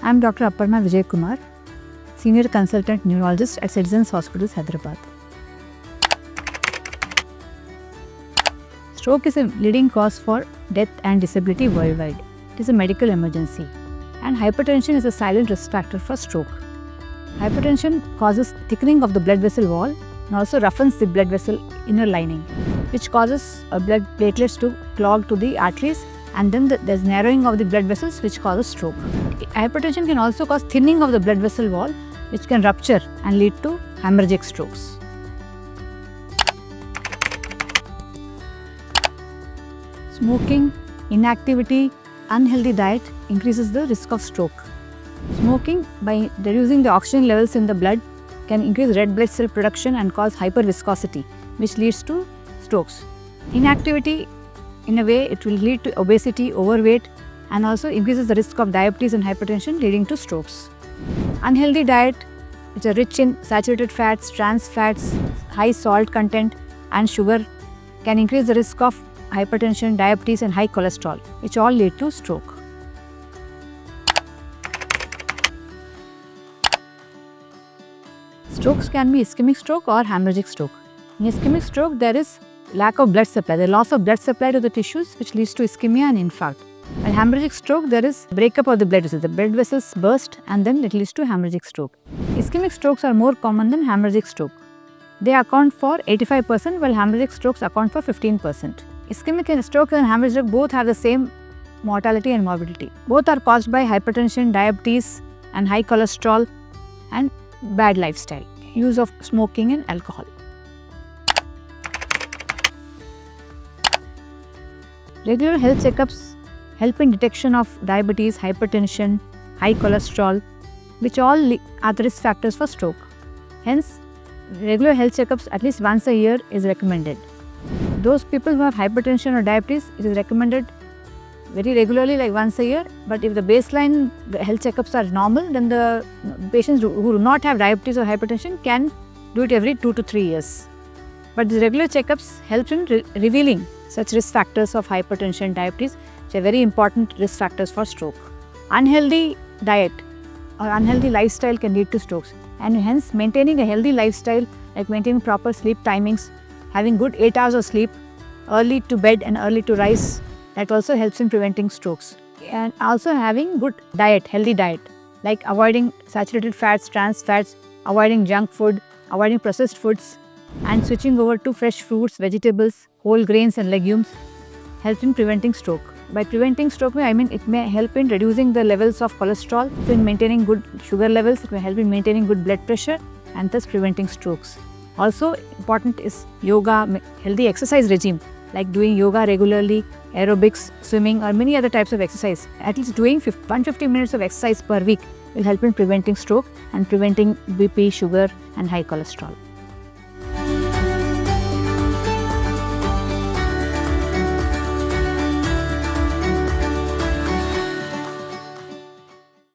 I'm Dr. Aparna Vijay Kumar, Senior Consultant Neurologist at Citizens Hospitals, Hyderabad. Stroke is a leading cause for death and disability worldwide. It is a medical emergency, and hypertension is a silent risk factor for stroke. Hypertension causes thickening of the blood vessel wall and also roughens the blood vessel inner lining, which causes blood platelets to clog to the arteries, and then there's narrowing of the blood vessels, which causes stroke. Hypertension can also cause thinning of the blood vessel wall, which can rupture and lead to hemorrhagic strokes. Smoking, inactivity, unhealthy diet increases the risk of stroke. Smoking, by reducing the oxygen levels in the blood, can increase red blood cell production and cause hyperviscosity, which leads to strokes. Inactivity, in a way, it will lead to obesity, overweight, and also increases the risk of diabetes and hypertension, leading to strokes. Unhealthy diet, which are rich in saturated fats, trans fats, high salt content, and sugar, can increase the risk of hypertension, diabetes, and high cholesterol, which all lead to stroke. Strokes can be ischemic stroke or hemorrhagic stroke. In ischemic stroke, there is lack of blood supply, the loss of blood supply to the tissues, which leads to ischemia and infarct. In hemorrhagic stroke, there is breakup of the blood vessels. The blood vessels burst and then it leads to hemorrhagic stroke. Ischemic strokes are more common than hemorrhagic stroke. They account for 85%, while hemorrhagic strokes account for 15%. Ischemic stroke and hemorrhagic both have the same mortality and morbidity. Both are caused by hypertension, diabetes, and high cholesterol and bad lifestyle, use of smoking and alcohol. Regular health checkups help in detection of diabetes, hypertension, high cholesterol, which all are the risk factors for stroke. Hence, regular health checkups at least once a year is recommended. Those people who have hypertension or diabetes, it is recommended very regularly, like once a year. But if the baseline health checkups are normal, then the patients who do not have diabetes or hypertension can do it every 2 to 3 years. But the regular checkups help in revealing such risk factors of hypertension, diabetes, which are very important risk factors for stroke. Unhealthy diet or unhealthy lifestyle can lead to strokes, and hence maintaining a healthy lifestyle, like maintaining proper sleep timings, having good 8 hours of sleep, early to bed and early to rise, that also helps in preventing strokes. And also having good diet, healthy diet, like avoiding saturated fats, trans fats, avoiding junk food, avoiding processed foods, and switching over to fresh fruits, vegetables, whole grains and legumes, helps in preventing stroke. By preventing stroke, I mean it may help in reducing the levels of cholesterol, in maintaining good sugar levels, it may help in maintaining good blood pressure, and thus preventing strokes. Also important is yoga, healthy exercise regime, like doing yoga regularly, aerobics, swimming, or many other types of exercise. At least doing 150 minutes of exercise per week will help in preventing stroke and preventing BP, sugar, and high cholesterol.